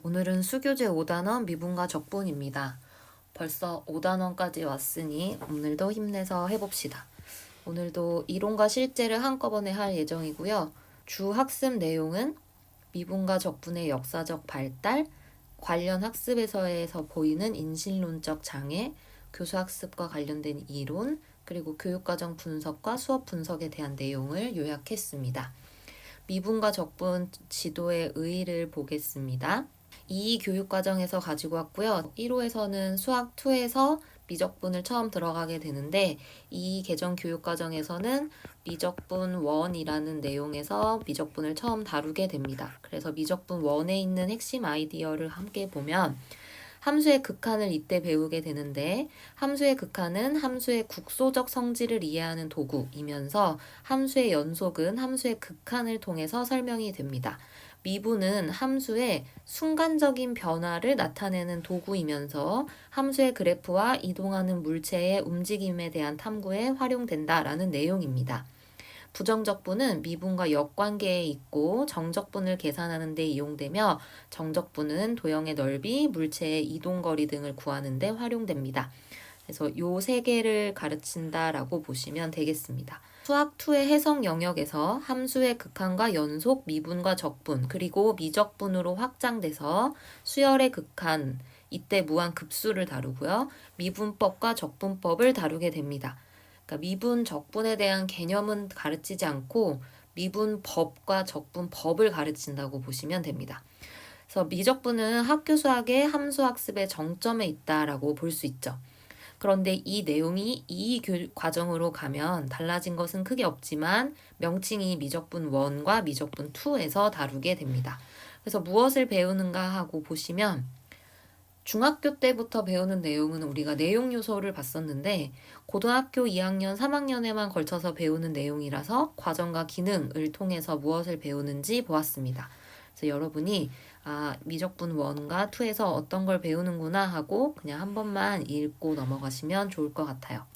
오늘은 수교재 5단원 미분과 적분입니다. 벌써 5단원까지 왔으니 오늘도 힘내서 해봅시다. 오늘도 이론과 실제를 한꺼번에 할 예정이고요. 주 학습 내용은 미분과 적분의 역사적 발달, 관련 학습에서에서 보이는 인신론적 장애, 교수 학습과 관련된 이론, 그리고 교육과정 분석과 수업 분석에 대한 내용을 요약했습니다. 미분과 적분 지도의 의의를 보겠습니다. 이 교육과정에서 가지고 왔고요. 1호에서는 수학 2에서 미적분을 처음 들어가게 되는데 이 개정 교육과정에서는 미적분 1이라는 내용에서 미적분을 처음 다루게 됩니다. 그래서 미적분 1에 있는 핵심 아이디어를 함께 보면 함수의 극한을 이때 배우게 되는데 함수의 극한은 함수의 국소적 성질을 이해하는 도구이면서 함수의 연속은 함수의 극한을 통해서 설명이 됩니다. 미분은 함수의 순간적인 변화를 나타내는 도구이면서 함수의 그래프와 이동하는 물체의 움직임에 대한 탐구에 활용된다라는 내용입니다. 부정적분은 미분과 역관계에 있고 정적분을 계산하는 데 이용되며 정적분은 도형의 넓이, 물체의 이동거리 등을 구하는 데 활용됩니다. 그래서 요 세 개를 가르친다라고 보시면 되겠습니다. 수학2의 해석 영역에서 함수의 극한과 연속, 미분과 적분, 그리고 미적분으로 확장돼서 수열의 극한, 이때 무한 급수를 다루고요. 미분법과 적분법을 다루게 됩니다. 그러니까 미분, 적분에 대한 개념은 가르치지 않고 미분법과 적분법을 가르친다고 보시면 됩니다. 그래서 미적분은 학교 수학의 함수 학습의 정점에 있다라고 볼 수 있죠. 그런데 이 내용이 이 과정으로 가면 달라진 것은 크게 없지만 명칭이 미적분 1과 미적분 2에서 다루게 됩니다. 그래서 무엇을 배우는가 하고 보시면 중학교 때부터 배우는 내용은 우리가 내용 요소를 봤었는데 고등학교 2학년, 3학년에만 걸쳐서 배우는 내용이라서 과정과 기능을 통해서 무엇을 배우는지 보았습니다. 그래서 여러분이 미적분 1과 2에서 어떤 걸 배우는구나 하고 그냥 한 번만 읽고 넘어가시면 좋을 것 같아요.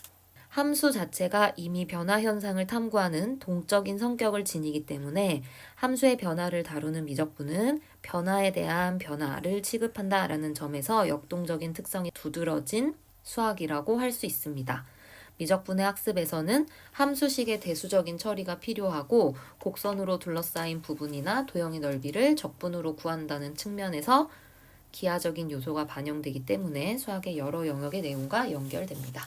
함수 자체가 이미 변화 현상을 탐구하는 동적인 성격을 지니기 때문에 함수의 변화를 다루는 미적분은 변화에 대한 변화를 취급한다라는 점에서 역동적인 특성이 두드러진 수학이라고 할 수 있습니다. 미적분의 학습에서는 함수식의 대수적인 처리가 필요하고 곡선으로 둘러싸인 부분이나 도형의 넓이를 적분으로 구한다는 측면에서 기하적인 요소가 반영되기 때문에 수학의 여러 영역의 내용과 연결됩니다.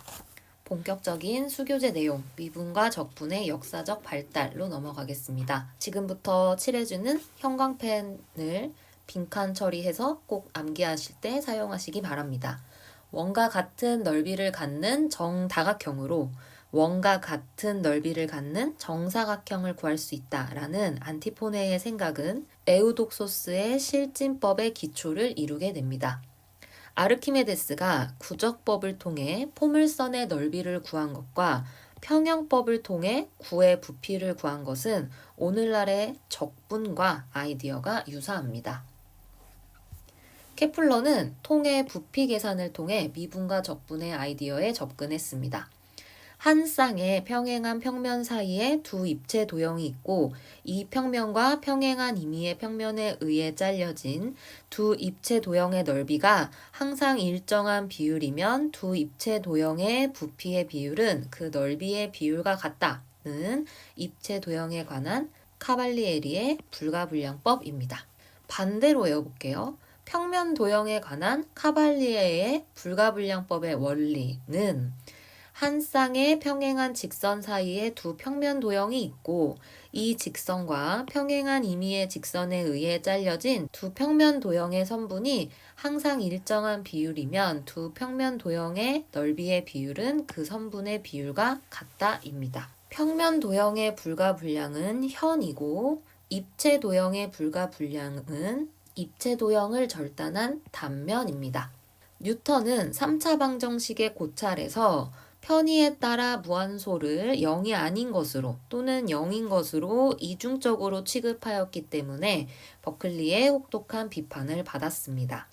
본격적인 수교재 내용, 미분과 적분의 역사적 발달로 넘어가겠습니다. 지금부터 칠해주는 형광펜을 빈칸 처리해서 꼭 암기하실 때 사용하시기 바랍니다. 원과 같은 넓이를 갖는 정다각형으로 원과 같은 넓이를 갖는 정사각형을 구할 수 있다라는 안티포네의 생각은 에우독소스의 실진법의 기초를 이루게 됩니다. 아르키메데스가 구적법을 통해 포물선의 넓이를 구한 것과 평형법을 통해 구의 부피를 구한 것은 오늘날의 적분과 아이디어가 유사합니다. 케플러는 통의 부피 계산을 통해 미분과 적분의 아이디어에 접근했습니다. 한 쌍의 평행한 평면 사이에 두 입체 도형이 있고 이 평면과 평행한 임의의 평면에 의해 잘려진 두 입체 도형의 넓이가 항상 일정한 비율이면 두 입체 도형의 부피의 비율은 그 넓이의 비율과 같다는 입체 도형에 관한 카발리에리의 불가분량법입니다. 반대로 외워볼게요. 평면 도형에 관한 카발리에의 불가분량법의 원리는 한 쌍의 평행한 직선 사이에 두 평면 도형이 있고 이 직선과 평행한 임의의 직선에 의해 잘려진 두 평면 도형의 선분이 항상 일정한 비율이면 두 평면 도형의 넓이의 비율은 그 선분의 비율과 같다입니다. 평면 도형의 불가분량은 현이고 입체 도형의 불가분량은 입체 도형을 절단한 단면입니다. 뉴턴은 3차 방정식의 고찰에서 편의에 따라 무한소를 0이 아닌 것으로 또는 0인 것으로 이중적으로 취급하였기 때문에 버클리의 혹독한 비판을 받았습니다.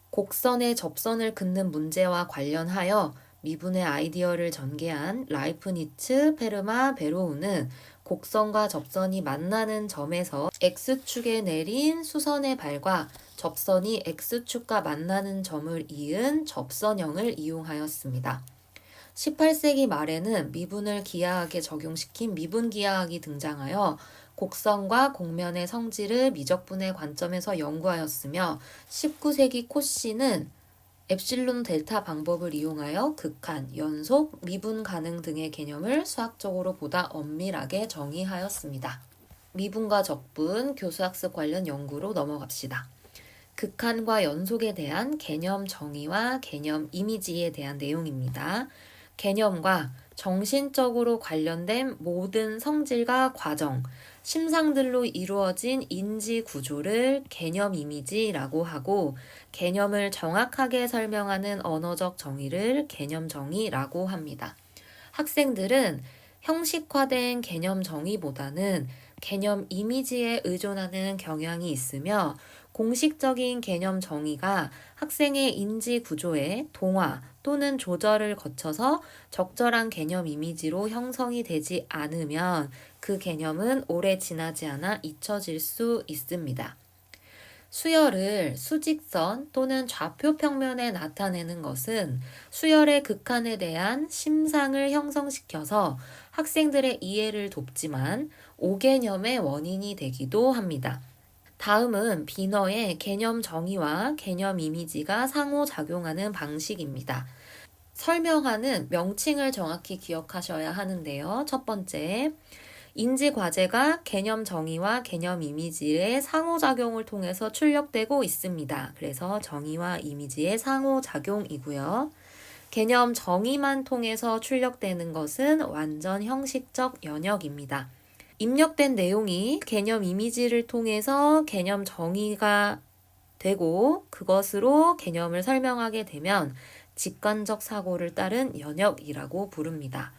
곡선의 접선을 긋는 문제와 관련하여 미분의 아이디어를 전개한 라이프니츠, 페르마, 베로우는 곡선과 접선이 만나는 점에서 X축에 내린 수선의 발과 접선이 X축과 만나는 점을 이은 접선형을 이용하였습니다. 18세기 말에는 미분을 기하학에 적용시킨 미분기하학이 등장하여 곡선과 곡면의 성질을 미적분의 관점에서 연구하였으며 19세기 코시는 엡실론 델타 방법을 이용하여 극한, 연속, 미분 가능 등의 개념을 수학적으로 보다 엄밀하게 정의하였습니다. 미분과 적분, 교수학습 관련 연구로 넘어갑시다. 극한과 연속에 대한 개념 정의와 개념 이미지에 대한 내용입니다. 개념과 정신적으로 관련된 모든 성질과 과정, 심상들로 이루어진 인지 구조를 개념 이미지라고 하고, 개념을 정확하게 설명하는 언어적 정의를 개념 정의라고 합니다. 학생들은 형식화된 개념 정의보다는 개념 이미지에 의존하는 경향이 있으며, 공식적인 개념 정의가 학생의 인지 구조에 동화 또는 조절을 거쳐서 적절한 개념 이미지로 형성이 되지 않으면 그 개념은 오래 지나지 않아 잊혀질 수 있습니다. 수열을 수직선 또는 좌표 평면에 나타내는 것은 수열의 극한에 대한 심상을 형성시켜서 학생들의 이해를 돕지만 오개념의 원인이 되기도 합니다. 다음은 비너의 개념 정의와 개념 이미지가 상호작용하는 방식입니다. 설명하는 명칭을 정확히 기억하셔야 하는데요. 첫 번째, 인지 과제가 개념 정의와 개념 이미지의 상호작용을 통해서 출력되고 있습니다. 그래서 정의와 이미지의 상호작용이고요. 개념 정의만 통해서 출력되는 것은 완전 형식적 영역입니다. 입력된 내용이 개념 이미지를 통해서 개념 정의가 되고 그것으로 개념을 설명하게 되면 직관적 사고를 따른 연역이라고 부릅니다.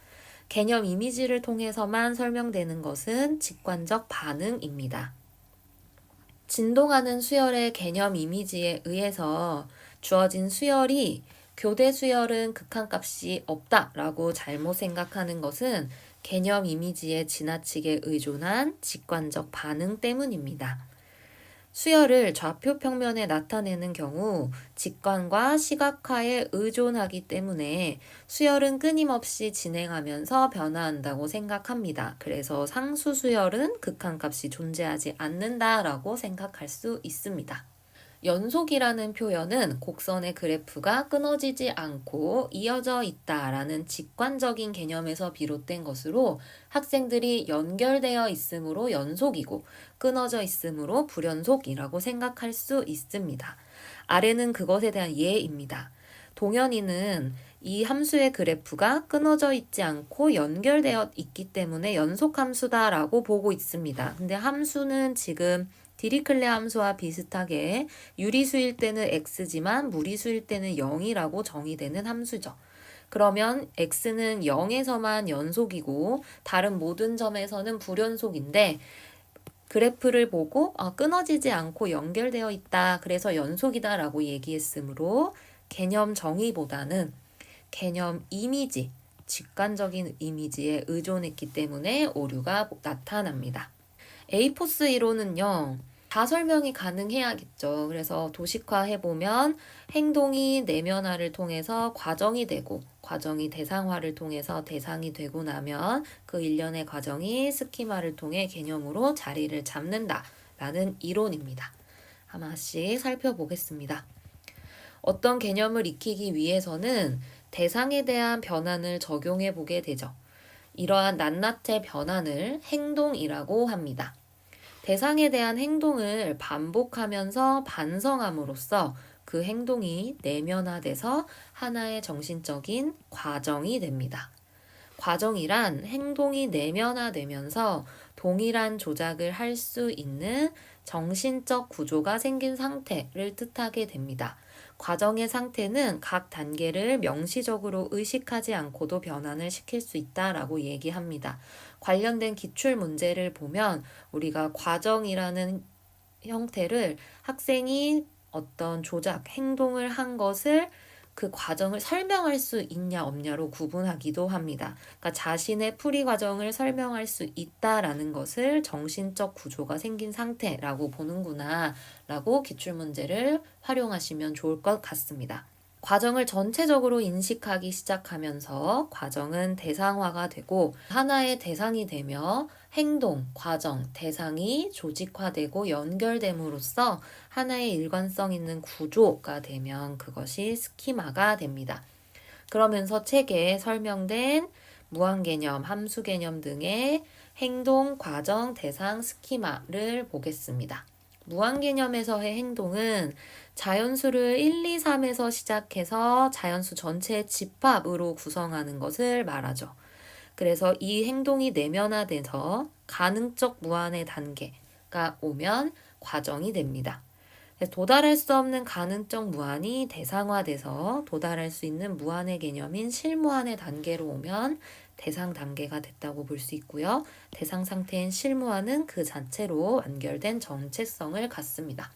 개념 이미지를 통해서만 설명되는 것은 직관적 반응입니다. 진동하는 수열의 개념 이미지에 의해서 주어진 수열이 교대 수열은 극한값이 없다라고 잘못 생각하는 것은 개념 이미지에 지나치게 의존한 직관적 반응 때문입니다. 수열을 좌표 평면에 나타내는 경우 직관과 시각화에 의존하기 때문에 수열은 끊임없이 진행하면서 변화한다고 생각합니다. 그래서 상수 수열은 극한값이 존재하지 않는다라고 생각할 수 있습니다. 연속이라는 표현은 곡선의 그래프가 끊어지지 않고 이어져 있다라는 직관적인 개념에서 비롯된 것으로 학생들이 연결되어 있으므로 연속이고 끊어져 있으므로 불연속이라고 생각할 수 있습니다. 아래는 그것에 대한 예입니다. 동현이는 이 함수의 그래프가 끊어져 있지 않고 연결되어 있기 때문에 연속함수다라고 보고 있습니다. 근데 함수는 지금 디리클레 함수와 비슷하게 유리수일 때는 x지만 무리수일 때는 0이라고 정의되는 함수죠. 그러면 x는 0에서만 연속이고 다른 모든 점에서는 불연속인데 그래프를 보고 끊어지지 않고 연결되어 있다. 그래서 연속이다 라고 얘기했으므로 개념 정의보다는 개념 이미지, 직관적인 이미지에 의존했기 때문에 오류가 나타납니다. 에이포스 이론은요, 다 설명이 가능해야겠죠. 그래서 도식화해보면 행동이 내면화를 통해서 과정이 되고, 과정이 대상화를 통해서 대상이 되고 나면 그 일련의 과정이 스키마를 통해 개념으로 자리를 잡는다 라는 이론입니다. 하나씩 살펴보겠습니다. 어떤 개념을 익히기 위해서는 대상에 대한 변환을 적용해 보게 되죠. 이러한 낱낱의 변환을 행동이라고 합니다. 대상에 대한 행동을 반복하면서 반성함으로써 그 행동이 내면화돼서 하나의 정신적인 과정이 됩니다. 과정이란 행동이 내면화되면서 동일한 조작을 할 수 있는 정신적 구조가 생긴 상태를 뜻하게 됩니다. 과정의 상태는 각 단계를 명시적으로 의식하지 않고도 변환을 시킬 수 있다라고 얘기합니다. 관련된 기출 문제를 보면 우리가 과정이라는 형태를 학생이 어떤 조작, 행동을 한 것을 그 과정을 설명할 수 있냐 없냐로 구분하기도 합니다. 그러니까 자신의 풀이 과정을 설명할 수 있다라는 것을 정신적 구조가 생긴 상태라고 보는구나 라고 기출문제를 활용하시면 좋을 것 같습니다. 과정을 전체적으로 인식하기 시작하면서 과정은 대상화가 되고 하나의 대상이 되며 행동, 과정, 대상이 조직화되고 연결됨으로써 하나의 일관성 있는 구조가 되면 그것이 스키마가 됩니다. 그러면서 책에 설명된 무한개념, 함수개념 등의 행동, 과정, 대상, 스키마를 보겠습니다. 무한개념에서의 행동은 자연수를 1, 2, 3에서 시작해서 자연수 전체의 집합으로 구성하는 것을 말하죠. 그래서 이 행동이 내면화돼서 가능적 무한의 단계가 오면 과정이 됩니다. 도달할 수 없는 가능적 무한이 대상화돼서 도달할 수 있는 무한의 개념인 실무한의 단계로 오면 대상 단계가 됐다고 볼 수 있고요. 대상 상태인 실무한은 그 자체로 완결된 정체성을 갖습니다.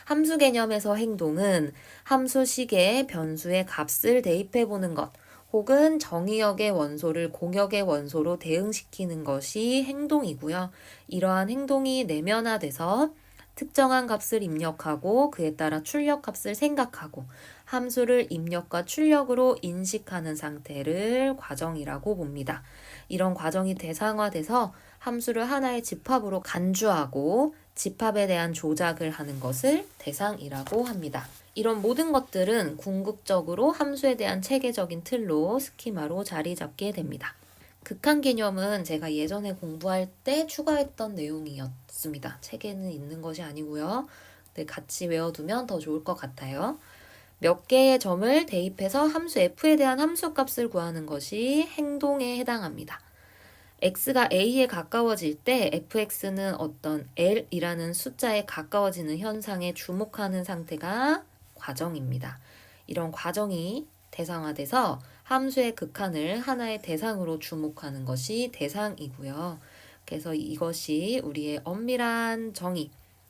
함수 개념에서 행동은 함수식에 변수의 값을 대입해 보는 것, 혹은 정의역의 원소를 공역의 원소로 대응시키는 것이 행동이고요. 이러한 행동이 내면화돼서 특정한 값을 입력하고 그에 따라 출력값을 생각하고 함수를 입력과 출력으로 인식하는 상태를 과정이라고 봅니다. 이런 과정이 대상화돼서 함수를 하나의 집합으로 간주하고 집합에 대한 조작을 하는 것을 대상이라고 합니다. 이런 모든 것들은 궁극적으로 함수에 대한 체계적인 틀로 스키마로 자리 잡게 됩니다. 극한 개념은 제가 예전에 공부할 때 추가했던 내용이었습니다. 책에는 있는 것이 아니고요. 근데 같이 외워두면 더 좋을 것 같아요. 몇 개의 점을 대입해서 함수 f에 대한 함수값을 구하는 것이 행동에 해당합니다. x가 a에 가까워질 때 fx는 어떤 l이라는 숫자에 가까워지는 현상에 주목하는 상태가 과정입니다. 이런 과정이 대상화돼서 함수의 극한을 하나의 대상으로 주목하는 것이 대상이고요. 그래서 이것이 우리의 엄밀한 정의에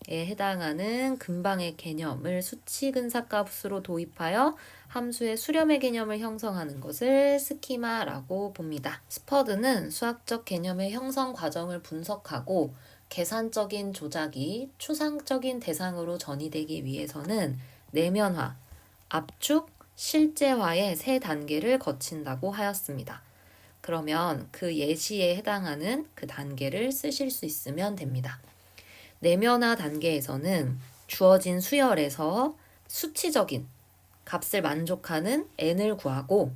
해당하는 근방의 개념을 수치근사값으로 도입하여 함수의 수렴의 개념을 형성하는 것을 스키마라고 봅니다. 스퍼드는 수학적 개념의 형성 과정을 분석하고 계산적인 조작이 추상적인 대상으로 전이되기 위해서는 내면화, 압축, 실제화의 세 단계를 거친다고 하였습니다. 그러면 그 예시에 해당하는 그 단계를 쓰실 수 있으면 됩니다. 내면화 단계에서는 주어진 수열에서 수치적인 값을 만족하는 n을 구하고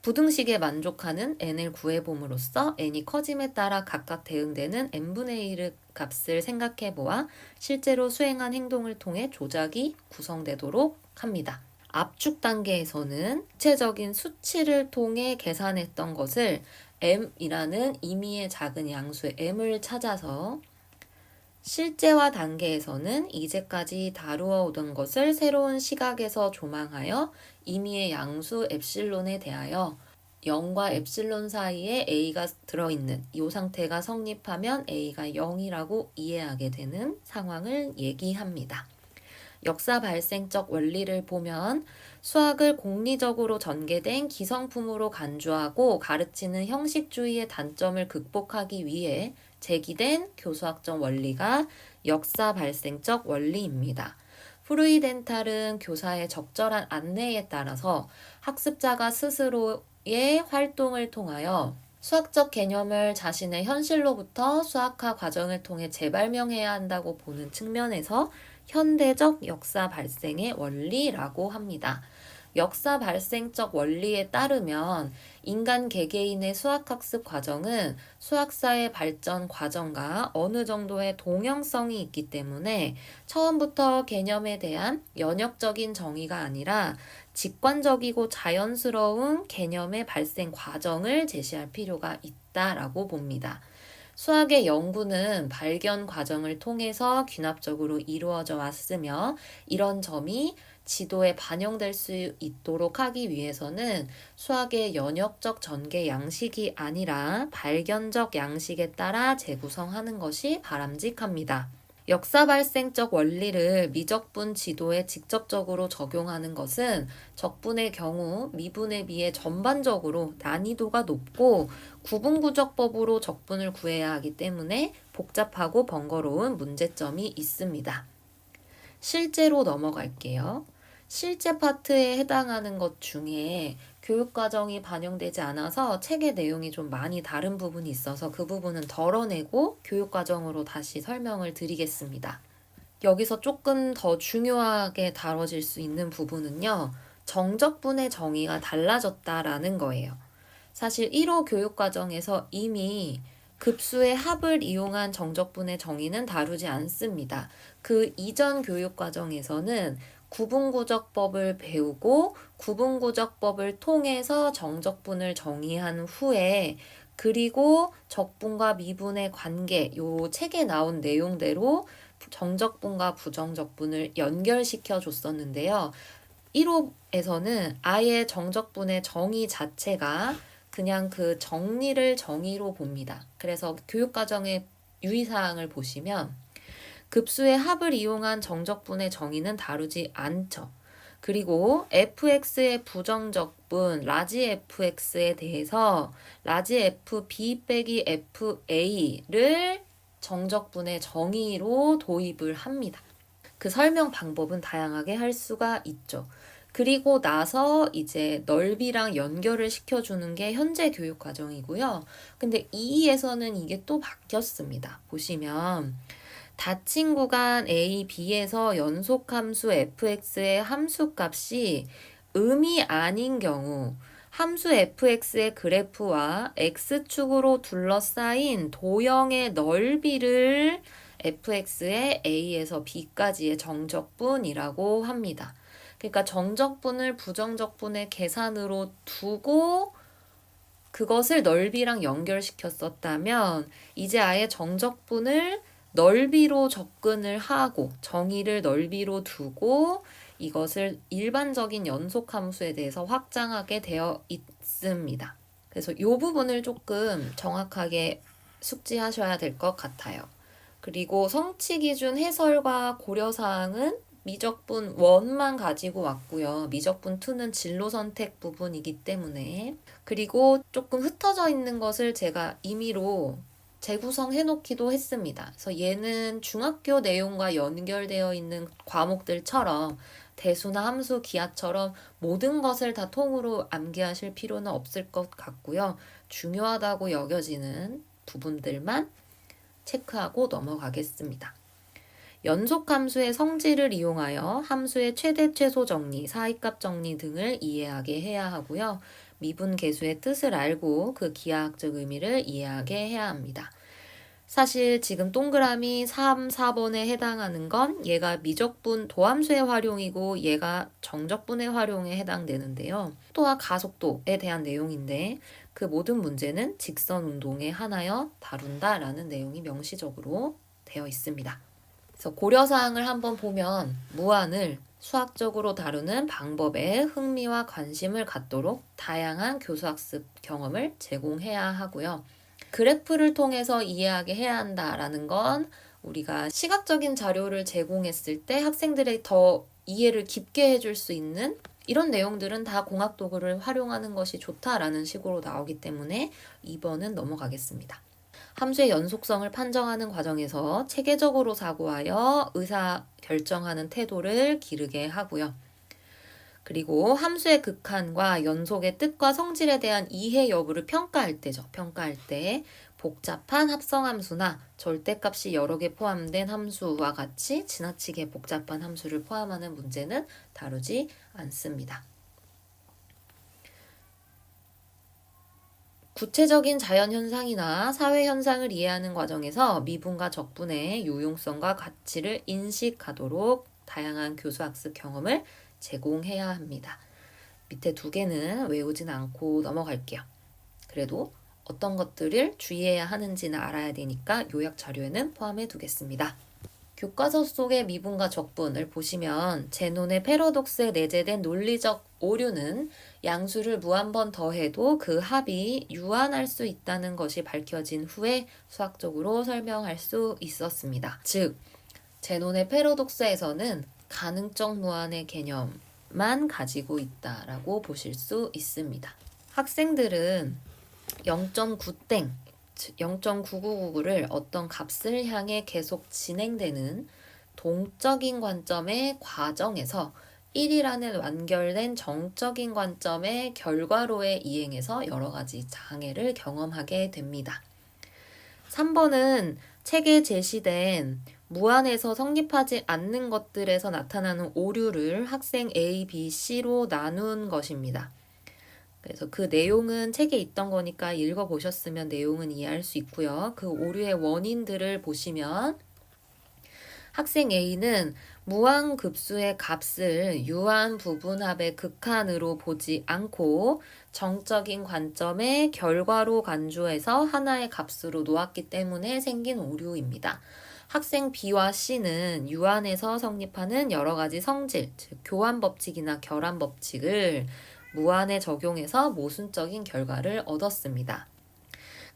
부등식에 만족하는 n을 구해봄으로써 n이 커짐에 따라 각각 대응되는 n분의 1의 값을 생각해 보아 실제로 수행한 행동을 통해 조작이 구성되도록 합니다. 압축 단계에서는 구체적인 수치를 통해 계산했던 것을 m이라는 임의의 작은 양수의 m을 찾아서 실제화 단계에서는 이제까지 다루어 오던 것을 새로운 시각에서 조망하여 임의의 양수 엡실론에 대하여 0과 엡실론 사이에 a가 들어있는 이 상태가 성립하면 a가 0이라고 이해하게 되는 상황을 얘기합니다. 역사 발생적 원리를 보면 수학을 공리적으로 전개된 기성품으로 간주하고 가르치는 형식주의의 단점을 극복하기 위해 제기된 교수학적 원리가 역사 발생적 원리입니다. 프루이덴탈은 교사의 적절한 안내에 따라서 학습자가 스스로의 활동을 통하여 수학적 개념을 자신의 현실로부터 수학화 과정을 통해 재발명해야 한다고 보는 측면에서 현대적 역사 발생의 원리라고 합니다. 역사 발생적 원리에 따르면 인간 개개인의 수학학습 과정은 수학사의 발전 과정과 어느 정도의 동형성이 있기 때문에 처음부터 개념에 대한 연역적인 정의가 아니라 직관적이고 자연스러운 개념의 발생 과정을 제시할 필요가 있다라고 봅니다. 수학의 연구는 발견 과정을 통해서 귀납적으로 이루어져 왔으며 이런 점이 지도에 반영될 수 있도록 하기 위해서는 수학의 연역적 전개 양식이 아니라 발견적 양식에 따라 재구성하는 것이 바람직합니다. 역사 발생적 원리를 미적분 지도에 직접적으로 적용하는 것은 적분의 경우 미분에 비해 전반적으로 난이도가 높고 구분구적법으로 적분을 구해야 하기 때문에 복잡하고 번거로운 문제점이 있습니다. 실제로 넘어갈게요. 실제 파트에 해당하는 것 중에 교육과정이 반영되지 않아서 책의 내용이 좀 많이 다른 부분이 있어서 그 부분은 덜어내고 교육과정으로 다시 설명을 드리겠습니다. 여기서 조금 더 중요하게 다뤄질 수 있는 부분은요. 정적분의 정의가 달라졌다라는 거예요. 사실 1호 교육과정에서 이미 급수의 합을 이용한 정적분의 정의는 다루지 않습니다. 그 이전 교육과정에서는 구분구적법을 배우고 구분구적법을 통해서 정적분을 정의한 후에 그리고 적분과 미분의 관계, 요 책에 나온 내용대로 정적분과 부정적분을 연결시켜 줬었는데요. 1호에서는 아예 정적분의 정의 자체가 그냥 그 정리를 정의로 봅니다. 그래서 교육과정의 유의사항을 보시면 급수의 합을 이용한 정적분의 정의는 다루지 않죠. 그리고 fx의 부정적분 라지 fx에 대해서 라지 fb 빼기 fa를 정적분의 정의로 도입을 합니다. 그 설명 방법은 다양하게 할 수가 있죠. 그리고 나서 이제 넓이랑 연결을 시켜주는 게 현재 교육 과정이고요. 근데 2에서는 이게 또 바뀌었습니다. 보시면 닫힌 구간 A, B에서 연속함수 fx의 함수값이 음이 아닌 경우 함수 fx의 그래프와 x축으로 둘러싸인 도형의 넓이를 fx의 a에서 b까지의 정적분이라고 합니다. 그러니까 정적분을 부정적분의 계산으로 두고 그것을 넓이랑 연결시켰었다면 이제 아예 정적분을 넓이로 접근을 하고 정의를 넓이로 두고 이것을 일반적인 연속함수에 대해서 확장하게 되어 있습니다. 그래서 이 부분을 조금 정확하게 숙지하셔야 될 것 같아요. 그리고 성취기준 해설과 고려사항은 미적분 1만 가지고 왔고요. 미적분 2는 진로 선택 부분이기 때문에 그리고 조금 흩어져 있는 것을 제가 임의로 재구성해 놓기도 했습니다. 그래서 얘는 중학교 내용과 연결되어 있는 과목들처럼 대수나 함수, 기하처럼 모든 것을 다 통으로 암기하실 필요는 없을 것 같고요. 중요하다고 여겨지는 부분들만 체크하고 넘어가겠습니다. 연속함수의 성질을 이용하여 함수의 최대 최소 정리, 사이값 정리 등을 이해하게 해야 하고요. 미분 계수의 뜻을 알고 그 기하학적 의미를 이해하게 해야 합니다. 사실 지금 동그라미 3, 4번에 해당하는 건 얘가 미적분 도함수의 활용이고 얘가 정적분의 활용에 해당되는데요. 속도와 가속도에 대한 내용인데 그 모든 문제는 직선 운동에 한하여 다룬다라는 내용이 명시적으로 되어 있습니다. 그래서 고려사항을 한번 보면 무한을 수학적으로 다루는 방법에 흥미와 관심을 갖도록 다양한 교수학습 경험을 제공해야 하고요. 그래프를 통해서 이해하게 해야 한다라는 건 우리가 시각적인 자료를 제공했을 때 학생들의 더 이해를 깊게 해줄 수 있는 이런 내용들은 다 공학도구를 활용하는 것이 좋다라는 식으로 나오기 때문에 2번은 넘어가겠습니다. 함수의 연속성을 판정하는 과정에서 체계적으로 사고하여 의사 결정하는 태도를 기르게 하고요. 그리고 함수의 극한과 연속의 뜻과 성질에 대한 이해 여부를 평가할 때죠. 평가할 때 복잡한 합성함수나 절대값이 여러 개 포함된 함수와 같이 지나치게 복잡한 함수를 포함하는 문제는 다루지 않습니다. 구체적인 자연현상이나 사회현상을 이해하는 과정에서 미분과 적분의 유용성과 가치를 인식하도록 다양한 교수학습 경험을 제공해야 합니다. 밑에 2개는 외우진 않고 넘어갈게요. 그래도 어떤 것들을 주의해야 하는지는 알아야 되니까 요약 자료에는 포함해 두겠습니다. 교과서 속의 미분과 적분을 보시면 제논의 패러독스에 내재된 논리적 오류는 양수를 무한번 더해도 그 합이 유한할 수 있다는 것이 밝혀진 후에 수학적으로 설명할 수 있었습니다. 즉, 제논의 패러독스에서는 가능적 무한의 개념만 가지고 있다라고 보실 수 있습니다. 학생들은 0.9땡, 0.9999를 어떤 값을 향해 계속 진행되는 동적인 관점의 과정에서 1이라는 완결된 정적인 관점의 결과로의 이행에서 여러 가지 장애를 경험하게 됩니다. 3번은 책에 제시된 무한에서 성립하지 않는 것들에서 나타나는 오류를 학생 A, B, C로 나눈 것입니다. 그래서 그 내용은 책에 있던 거니까 읽어보셨으면 내용은 이해할 수 있고요. 그 오류의 원인들을 보시면 학생 A는 무한급수의 값을 유한 부분합의 극한으로 보지 않고 정적인 관점의 결과로 간주해서 하나의 값으로 놓았기 때문에 생긴 오류입니다. 학생 B와 C는 유한에서 성립하는 여러 가지 성질, 즉 교환 법칙이나 결합 법칙을 무한에 적용해서 모순적인 결과를 얻었습니다.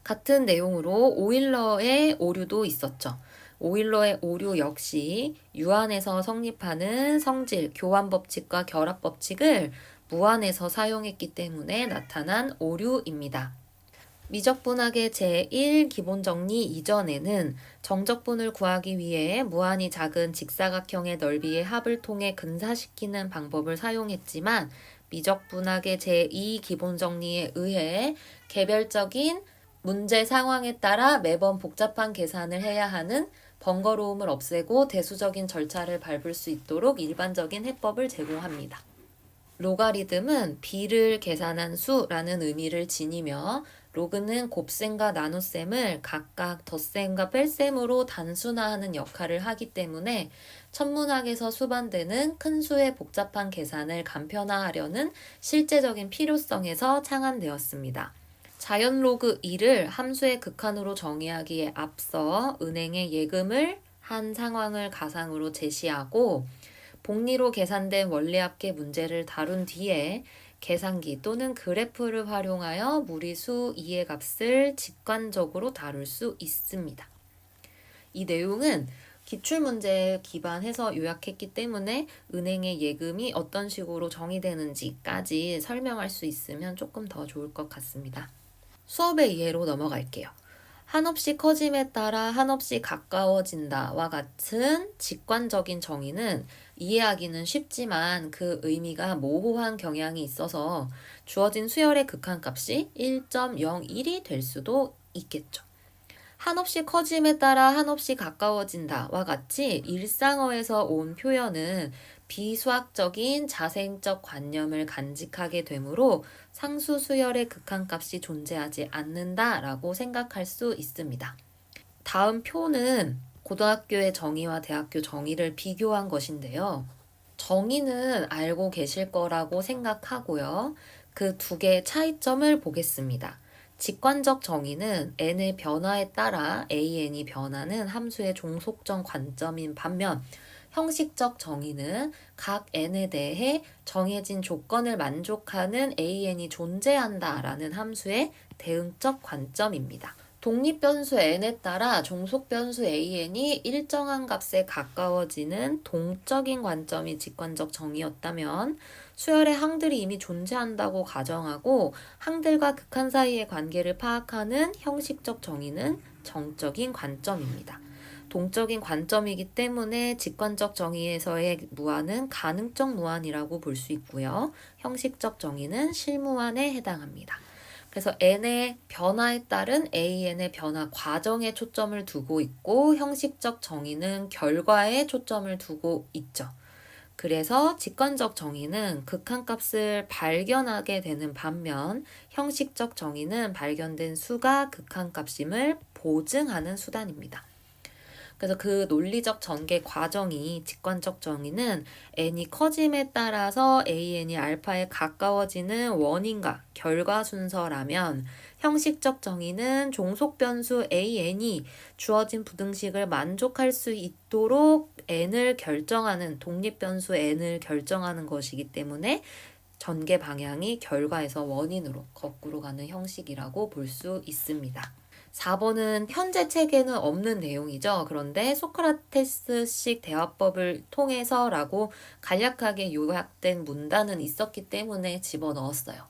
같은 내용으로 오일러의 오류도 있었죠. 오일러의 오류 역시 유한에서 성립하는 성질, 교환 법칙과 결합 법칙을 무한에서 사용했기 때문에 나타난 오류입니다. 미적분학의 제1 기본정리 이전에는 정적분을 구하기 위해 무한히 작은 직사각형의 넓이의 합을 통해 근사시키는 방법을 사용했지만 미적분학의 제2 기본정리에 의해 개별적인 문제 상황에 따라 매번 복잡한 계산을 해야 하는 번거로움을 없애고 대수적인 절차를 밟을 수 있도록 일반적인 해법을 제공합니다. 로가리즘은 비를 계산한 수라는 의미를 지니며 로그는 곱셈과 나눗셈을 각각 덧셈과 뺄셈으로 단순화하는 역할을 하기 때문에 천문학에서 수반되는 큰 수의 복잡한 계산을 간편화하려는 실제적인 필요성에서 창안되었습니다. 자연 로그 2를 함수의 극한으로 정의하기에 앞서 은행의 예금을 한 상황을 가상으로 제시하고 복리로 계산된 원리합계 문제를 다룬 뒤에 계산기 또는 그래프를 활용하여 무리수 2의 값을 직관적으로 다룰 수 있습니다. 이 내용은 기출문제에 기반해서 요약했기 때문에 은행의 예금이 어떤 식으로 정의되는지까지 설명할 수 있으면 조금 더 좋을 것 같습니다. 수업의 이해로 넘어갈게요. 한없이 커짐에 따라 한없이 가까워진다와 같은 직관적인 정의는 이해하기는 쉽지만 그 의미가 모호한 경향이 있어서 주어진 수열의 극한값이 1.01이 될 수도 있겠죠. 한없이 커짐에 따라 한없이 가까워진다와 같이 일상어에서 온 표현은 비수학적인 자생적 관념을 간직하게 되므로 상수 수열의 극한값이 존재하지 않는다라고 생각할 수 있습니다. 다음 표는 고등학교의 정의와 대학교 정의를 비교한 것인데요. 정의는 알고 계실 거라고 생각하고요. 그 두 개의 차이점을 보겠습니다. 직관적 정의는 n의 변화에 따라 an이 변하는 함수의 종속점 관점인 반면 형식적 정의는 각 n에 대해 정해진 조건을 만족하는 an이 존재한다라는 함수의 대응적 관점입니다. 독립변수 n에 따라 종속변수 an이 일정한 값에 가까워지는 동적인 관점이 직관적 정의였다면 수열의 항들이 이미 존재한다고 가정하고 항들과 극한 사이의 관계를 파악하는 형식적 정의는 정적인 관점입니다. 동적인 관점이기 때문에 직관적 정의에서의 무한은 가능적 무한이라고 볼 수 있고요. 형식적 정의는 실무한에 해당합니다. 그래서 n의 변화에 따른 an의 변화 과정에 초점을 두고 있고 형식적 정의는 결과에 초점을 두고 있죠. 그래서 직관적 정의는 극한값을 발견하게 되는 반면 형식적 정의는 발견된 수가 극한값임을 보증하는 수단입니다. 그래서 그 논리적 전개 과정이 직관적 정의는 n이 커짐에 따라서 an이 알파에 가까워지는 원인과 결과 순서라면 형식적 정의는 종속 변수 an이 주어진 부등식을 만족할 수 있도록 n을 결정하는 독립 변수 n을 결정하는 것이기 때문에 전개 방향이 결과에서 원인으로 거꾸로 가는 형식이라고 볼 수 있습니다. 4번은 현재 책에는 없는 내용이죠. 그런데 소크라테스식 대화법을 통해서라고 간략하게 요약된 문단은 있었기 때문에 집어넣었어요.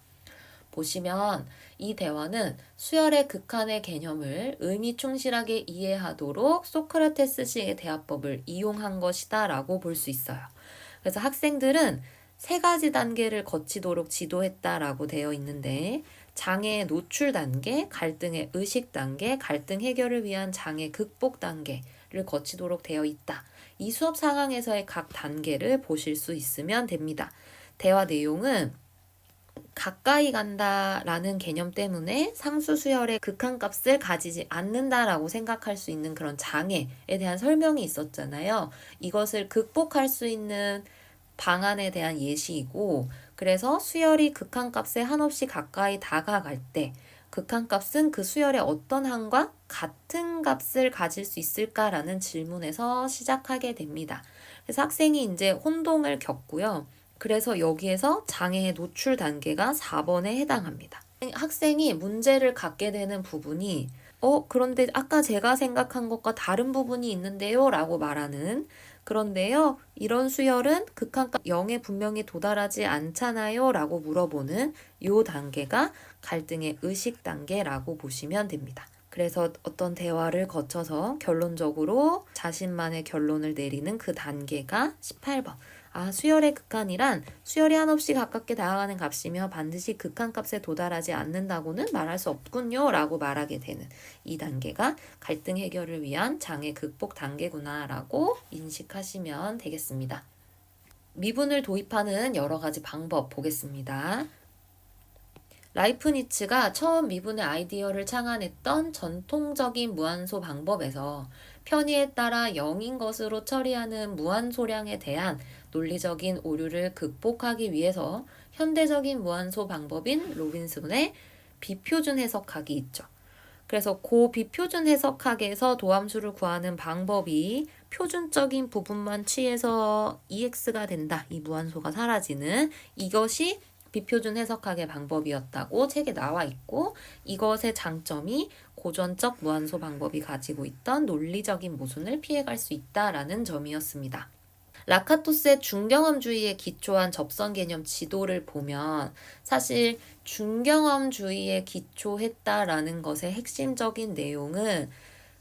보시면 이 대화는 수열의 극한의 개념을 의미 충실하게 이해하도록 소크라테스식의 대화법을 이용한 것이다 라고 볼 수 있어요. 그래서 학생들은 3가지 단계를 거치도록 지도했다라고 되어 있는데 장애의 노출 단계, 갈등의 의식 단계, 갈등 해결을 위한 장애 극복 단계를 거치도록 되어 있다. 이 수업 상황에서의 각 단계를 보실 수 있으면 됩니다. 대화 내용은 가까이 간다라는 개념 때문에 상수 수열의 극한값을 가지지 않는다라고 생각할 수 있는 그런 장애에 대한 설명이 있었잖아요. 이것을 극복할 수 있는 방안에 대한 예시이고, 그래서 수열이 극한값에 한없이 가까이 다가갈 때 극한값은 그 수열의 어떤 한과 같은 값을 가질 수 있을까라는 질문에서 시작하게 됩니다. 그래서 학생이 이제 혼동을 겪고요. 그래서 여기에서 장애의 노출 단계가 4번에 해당합니다. 학생이 문제를 갖게 되는 부분이 그런데 아까 제가 생각한 것과 다른 부분이 있는데요 라고 말하는, 그런데요 이런 수열은 극한값 0에 분명히 도달하지 않잖아요 라고 물어보는 요 단계가 갈등의 의식 단계라고 보시면 됩니다. 그래서 어떤 대화를 거쳐서 결론적으로 자신만의 결론을 내리는 그 단계가 18번. 수열의 극한이란 수열이 한없이 가깝게 다가가는 값이며 반드시 극한값에 도달하지 않는다고는 말할 수 없군요 라고 말하게 되는 이 단계가 갈등 해결을 위한 장애 극복 단계구나 라고 인식하시면 되겠습니다. 미분을 도입하는 여러 가지 방법 보겠습니다. 라이프니츠가 처음 미분의 아이디어를 창안했던 전통적인 무한소 방법에서 편의에 따라 0인 것으로 처리하는 무한소량에 대한 논리적인 오류를 극복하기 위해서 현대적인 무한소 방법인 로빈슨의 비표준 해석학이 있죠. 그래서 그 비표준 해석학에서 도함수를 구하는 방법이 표준적인 부분만 취해서 EX가 된다. 이 무한소가 사라지는 이것이 비표준 해석학의 방법이었다고 책에 나와 있고, 이것의 장점이 고전적 무한소 방법이 가지고 있던 논리적인 모순을 피해갈 수 있다라는 점이었습니다. 라카토스의 중경험주의에 기초한 접선 개념 지도를 보면 사실 중경험주의에 기초했다라는 것의 핵심적인 내용은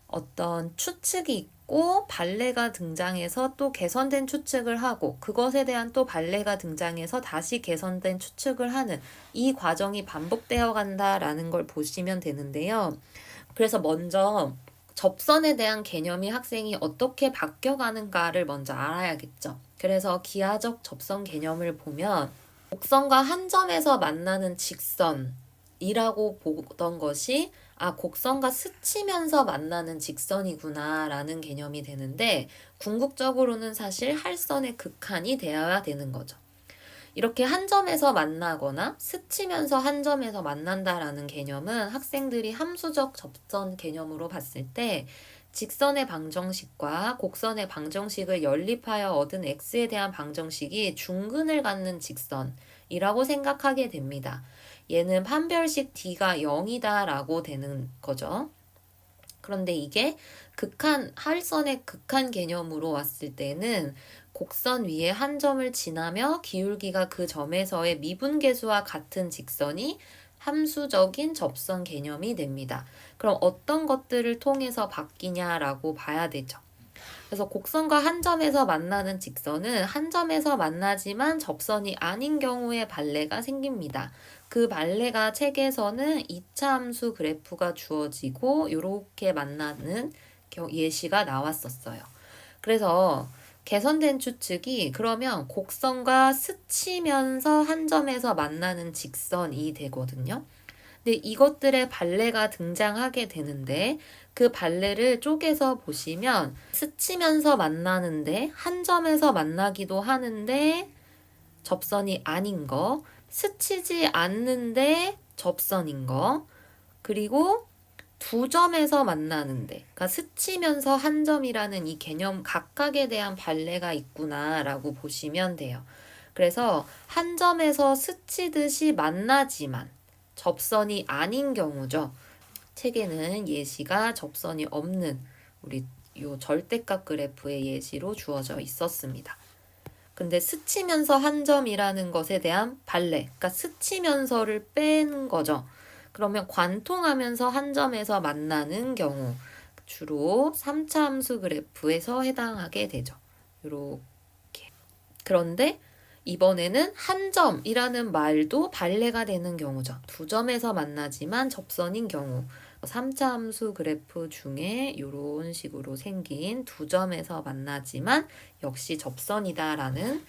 어떤 추측이 있고 발레가 등장해서 또 개선된 추측을 하고 그것에 대한 또 발레가 등장해서 다시 개선된 추측을 하는 이 과정이 반복되어 간다라는 걸 보시면 되는데요. 그래서 먼저 접선에 대한 개념이 학생이 어떻게 바뀌어가는가를 먼저 알아야겠죠. 그래서 기하적 접선 개념을 보면 곡선과 한 점에서 만나는 직선이라고 보던 것이 곡선과 스치면서 만나는 직선이구나 라는 개념이 되는데, 궁극적으로는 사실 할선의 극한이 되어야 되는 거죠. 이렇게 한 점에서 만나거나 스치면서 한 점에서 만난다라는 개념은 학생들이 함수적 접선 개념으로 봤을 때 직선의 방정식과 곡선의 방정식을 연립하여 얻은 x에 대한 방정식이 중근을 갖는 직선이라고 생각하게 됩니다. 얘는 판별식 d가 0이다 라고 되는 거죠. 그런데 이게 할선의 극한 개념으로 왔을 때는 곡선 위에 한 점을 지나며 기울기가 그 점에서의 미분계수와 같은 직선이 함수적인 접선 개념이 됩니다. 그럼 어떤 것들을 통해서 바뀌냐라고 봐야 되죠. 그래서 곡선과 한 점에서 만나는 직선은 한 점에서 만나지만 접선이 아닌 경우에 발레가 생깁니다. 그 발레가 책에서는 2차 함수 그래프가 주어지고 이렇게 만나는 예시가 나왔었어요. 그래서 개선된 추측이 그러면 곡선과 스치면서 한 점에서 만나는 직선이 되거든요. 근데 이것들의 발레가 등장하게 되는데 그 발레를 쪼개서 보시면 스치면서 만나는데 한 점에서 만나기도 하는데 접선이 아닌 거, 스치지 않는데 접선인 거, 그리고 두 점에서 만나는데, 그러니까 스치면서 한 점이라는 이 개념 각각에 대한 발레가 있구나라고 보시면 돼요. 그래서 한 점에서 스치듯이 만나지만 접선이 아닌 경우죠. 책에는 예시가 접선이 없는 우리 요 절대값 그래프의 예시로 주어져 있었습니다. 근데 스치면서 한 점이라는 것에 대한 발레, 그러니까 스치면서를 뺀 거죠. 그러면 관통하면서 한 점에서 만나는 경우 주로 3차 함수 그래프에서 해당하게 되죠. 이렇게. 그런데 이번에는 한 점이라는 말도 발레가 되는 경우죠. 두 점에서 만나지만 접선인 경우. 3차 함수 그래프 중에 이런 식으로 생긴 두 점에서 만나지만 역시 접선이다라는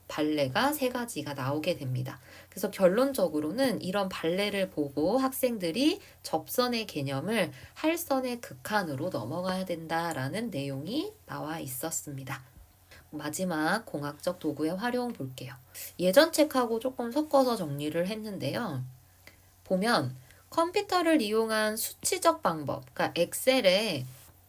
발레가 세 가지가 나오게 됩니다. 그래서 결론적으로는 이런 발레를 보고 학생들이 접선의 개념을 할선의 극한으로 넘어가야 된다라는 내용이 나와 있었습니다. 마지막 공학적 도구의 활용 볼게요. 예전 책하고 조금 섞어서 정리를 했는데요. 보면 컴퓨터를 이용한 수치적 방법, 그러니까 엑셀에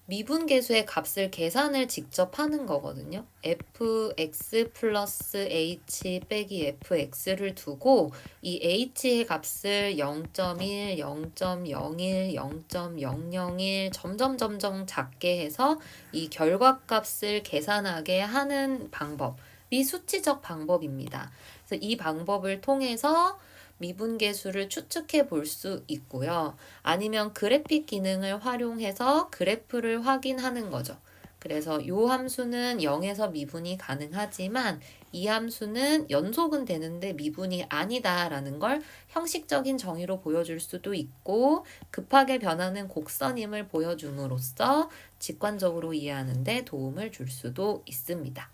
미분계수의 값을 계산을 직접 하는 거거든요. fx 플러스 h 빼기 fx를 두고 이 h의 값을 0.1, 0.01, 0.001 점점 작게 해서 이 결과값을 계산하게 하는 방법이 수치적 방법입니다. 그래서 이 방법을 통해서 미분계수를 추측해 볼 수 있고요. 아니면 그래픽 기능을 활용해서 그래프를 확인하는 거죠. 그래서 이 함수는 0에서 미분이 가능하지만 이 함수는 연속은 되는데 미분이 아니다라는 걸 형식적인 정의로 보여줄 수도 있고 급하게 변하는 곡선임을 보여줌으로써 직관적으로 이해하는 데 도움을 줄 수도 있습니다.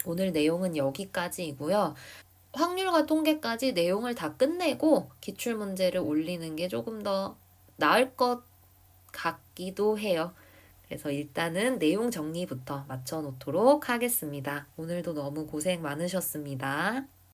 오늘 내용은 여기까지이고요. 확률과 통계까지 내용을 다 끝내고 기출문제를 올리는 게 조금 더 나을 것 같기도 해요. 그래서 일단은 내용 정리부터 맞춰 놓도록 하겠습니다. 오늘도 너무 고생 많으셨습니다.